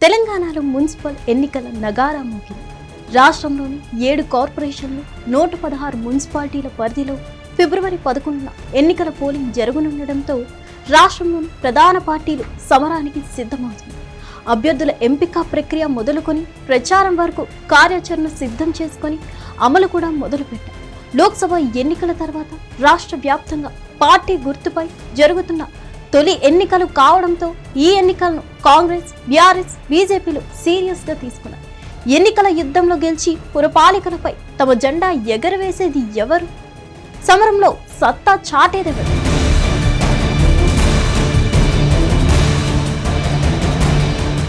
తెలంగాణలో మున్సిపల్ ఎన్నికల నగారా మోగింది. రాష్ట్రంలోని 7 కార్పొరేషన్లు 116 మున్సిపాలిటీల పరిధిలో ఫిబ్రవరి 11న ఎన్నికల పోలింగ్ జరగనుండటంతో రాష్ట్రంలోని ప్రధాన పార్టీలు సమరానికి సిద్ధమవుతుంది. అభ్యర్థుల ఎంపిక ప్రక్రియ మొదలుకొని ప్రచారం వరకు కార్యాచరణ సిద్ధం చేసుకొని అమలు కూడా మొదలుపెట్టారు. లోక్సభ ఎన్నికల తర్వాత రాష్ట్ర వ్యాప్తంగా పార్టీ గుర్తుపై జరుగుతున్న తొలి ఎన్నికలు కావడంతో ఈ ఎన్నికలను కాంగ్రెస్, బీఆర్ఎస్, బీజేపీలు సీరియస్ గా తీసుకున్నారు. ఎన్నికల యుద్ధంలో గెలిచి పురపాలికలపై తమ జెండా ఎగరవేసేది ఎవరు? సమరంలో సత్తా చాటేదెవరు?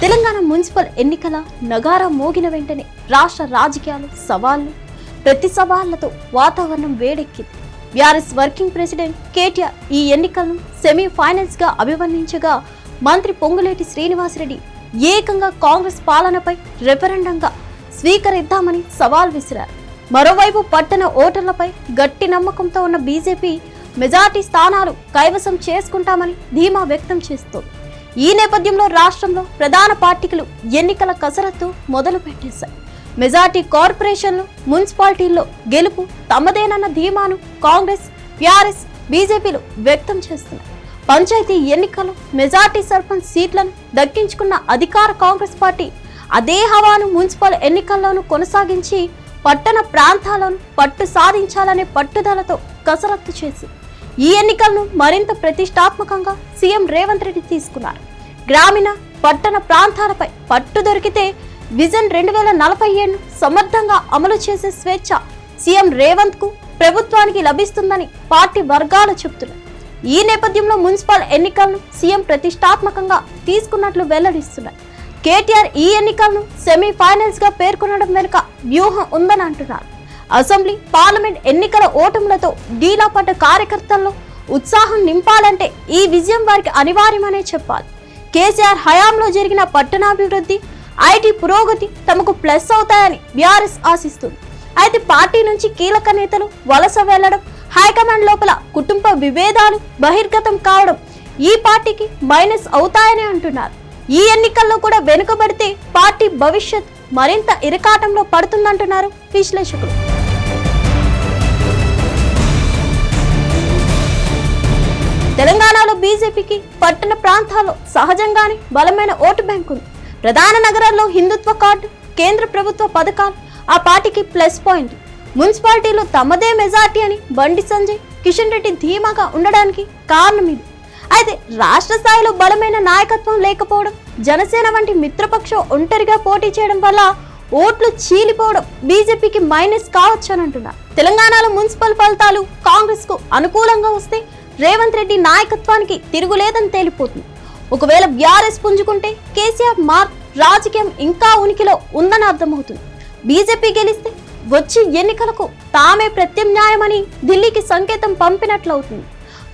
తెలంగాణ మున్సిపల్ ఎన్నికల నగారా మోగిన వెంటనే రాష్ట్ర రాజకీయాలు సవాళ్లు, ప్రతి సవాళ్లతో వాతావరణం వేడెక్కింది. బీఆర్ఎస్ వర్కింగ్ ప్రెసిడెంట్ కేటీఆర్ ఈ ఎన్నికలను సెమీఫైనల్స్ గా అభివర్ణించగా, మంత్రి పొంగులేటి శ్రీనివాసరెడ్డి ఏకంగా కాంగ్రెస్ పాలనపై రెఫరెండంగా స్వీకరిద్దామని సవాల్ విసిరారు. మరోవైపు పట్టణ ఓటర్లపై గట్టి నమ్మకంతో ఉన్న బీజేపీ మెజార్టీ స్థానాలు కైవసం చేసుకుంటామని ధీమా వ్యక్తం చేస్తోంది. ఈ నేపథ్యంలో రాష్ట్రంలో ప్రధాన పార్టీలు ఎన్నికల కసరత్తు మొదలు పెట్టేశాయి. మెజార్టీ కార్పొరేషన్లు, మున్సిపాలిటీల్లో గెలుపు తమదేనన్న ధీమాను కాంగ్రెస్, బీఆర్ఎస్, బీజేపీలు వ్యక్తం చేస్తున్నాయి. పంచాయతీ ఎన్నికల్లో మెజార్టీ సర్పంచ్ సీట్లను దక్కించుకున్న అధికార కాంగ్రెస్ పార్టీ అదే హవాను మున్సిపల్ ఎన్నికల్లోనూ కొనసాగించి పట్టణ ప్రాంతాలను పట్టు సాధించాలనే పట్టుదలతో కసరత్తు చేసి ఈ ఎన్నికలను మరింత ప్రతిష్టాత్మకంగా సీఎం రేవంత్ రెడ్డి తీసుకున్నారు. గ్రామీణ, పట్టణ ప్రాంతాలపై పట్టు దొరికితే విజన్ 2047ను సమర్థంగా అమలు చేసే స్వేచ్ఛ సీఎం రేవంత్ కు, ప్రభుత్వానికి లభిస్తుందని పార్టీ వర్గాలు చెబుతున్నాయి. ఈ నేపథ్యంలో మున్సిపల్ ఎన్నికలను సీఎం ప్రతిష్టాత్మకంగా తీసుకున్నట్లు వెల్లడిస్తున్నారు. కేటీఆర్ ఈ ఎన్నికలను సెమీఫైనల్స్ గా పేర్కొనడం వెనుక వ్యూహం ఉందని అంటున్నారు. అసెంబ్లీ, పార్లమెంట్ ఎన్నికల ఓటములతో డీలా పడ్డ కార్యకర్తల్లో ఉత్సాహం నింపాలంటే ఈ విజయం వారికి అనివార్యమనే చెప్పాలి. కేసీఆర్ హయాంలో జరిగిన పట్టణాభివృద్ధి, ఐటీ పురోగతి తమకు ప్లస్ అవుతాయని బీఆర్ఎస్ ఆశిస్తుంది. అయితే పార్టీ నుంచి కీలక నేతలు వలస వెళ్లడం, హైకమాండ్ లోపల కుటుంబ విభేదాలు బహిర్గతం కావడం ఈ పార్టీకి మైనస్ అవుతాయని అంటున్నారు. ఈ ఎన్నికల్లో కూడా వెనుకబడితే పార్టీ భవిష్యత్ మరింత ఇరకాటంలో పడుతుందంటున్నారు విశ్లేషకులు. తెలంగాణలో బీజేపీకి పట్టణ ప్రాంతాల్లో సహజంగానే బలమైన ఓటు బ్యాంక్ ఉంది. ప్రధాన నగరాల్లో హిందుత్వ కార్డు, కేంద్ర ప్రభుత్వ పథకాలు ఆ పార్టీకి ప్లస్ పాయింట్. మున్సిపాలిటీలో తమదే మెజార్టీ అని బండి సంజయ్, కిషన్ రెడ్డి ధీమాగా ఉండడానికి కారణం ఇది. అయితే రాష్ట్ర స్థాయిలో బలమైన నాయకత్వం లేకపోవడం, జనసేన వంటి మిత్రపక్షం ఒంటరిగా పోటీ చేయడం వల్ల ఓట్లు చీలిపోవడం బీజేపీకి మైనస్ కావచ్చు అని అంటున్నారు. తెలంగాణలో మున్సిపల్ ఫలితాలు కాంగ్రెస్ కు అనుకూలంగా వస్తే రేవంత్ రెడ్డి నాయకత్వానికి తిరుగులేదని తేలిపోతుంది. ఒకవేళ బీఆర్ఎస్ పుంజుకుంటే కేసీఆర్ మార్క్ రాజకీయం ఇంకా ఉనికిలో ఉందని అర్థమవుతుంది. బీజేపీ గెలిస్తే వచ్చే ఎన్నికలకు తామే ప్రత్యామ్నాయమని ఢిల్లీకి సంకేతం పంపినట్లవుతుంది.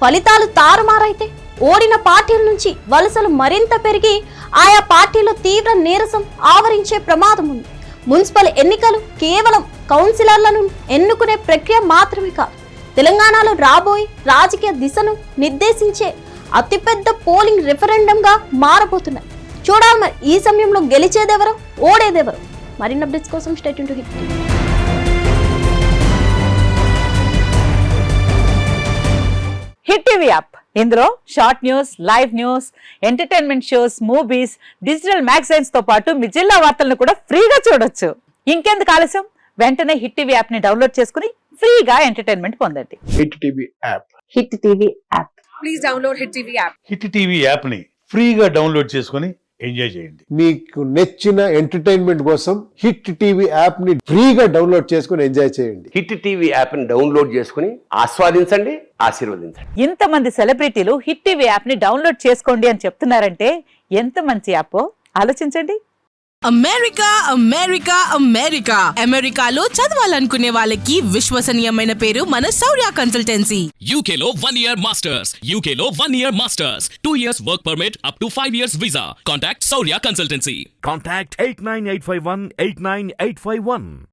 ఫలితాలు తారుమారైతే ఓడిన పార్టీల నుంచి వలసలు మరింత పెరిగి ఆయా పార్టీలో తీవ్ర నీరసం ఆవరించే ప్రమాదం ఉంది. మున్సిపల్ ఎన్నికలు కేవలం కౌన్సిలర్లను ఎన్నుకునే ప్రక్రియ మాత్రమే కాదు, తెలంగాణలో రాబోయే రాజకీయ దిశను నిర్దేశించే అతిపెద్ద పోలింగ్ రెఫరెండంగా మారబోతున్నాయి. చూడాలి మరి ఈ సమయంలో గెలిచేదెవరో, ఓడేదెవరో. మరిన్ని అప్డేట్స్ కోసం stay tune to hit TV. Hit TV app, ఇందులో short news, live news, entertainment shows, movies, digital magazines తో పాటు మీ జిల్లా వార్తలను కూడా ఫ్రీగా చూడొచ్చు. ఇంకెందుకు ఆలస్యం, వెంటనే హిట్ టీవీ యాప్ ని డౌన్లోడ్ చేసుకుని ఫ్రీగా ఎంటర్టైన్మెంట్ పొందండి. Hit TV app. Hit TV app. Please download hit TV app. Hit TV app ని ఫ్రీగా డౌన్లోడ్ చేసుకుని ఎంజాయ్ చేయండి. మీకు నచ్చిన ఎంటర్టైన్మెంట్ కోసం హిట్ టీవీ యాప్ ని ఫ్రీగా డౌన్లోడ్ చేసుకుని ఎంజాయ్ చేయండి. హిట్ టీవీ యాప్ ని డౌన్లోడ్ చేసుకుని ఆస్వాదించండి, ఆశీర్వదించండి. ఇంతమంది సెలబ్రిటీలు హిట్ టీవీ యాప్ ని డౌన్లోడ్ చేసుకోండి అని చెప్తున్నారంటే ఎంత మంచి యాప్ ఆలోచించండి. అమెరికా అమెరికా అమెరికా అమెరికాలో చదవాలనుకునే వాళ్ళకి విశ్వసనీయమైన పేరు మన శౌర్య కన్సల్టెన్సీ. UK లో 1 year masters. UK లో 1 year masters. 2 years work permit up to 5 years visa. Contact Saurya Consultancy. Contact 89851 89851.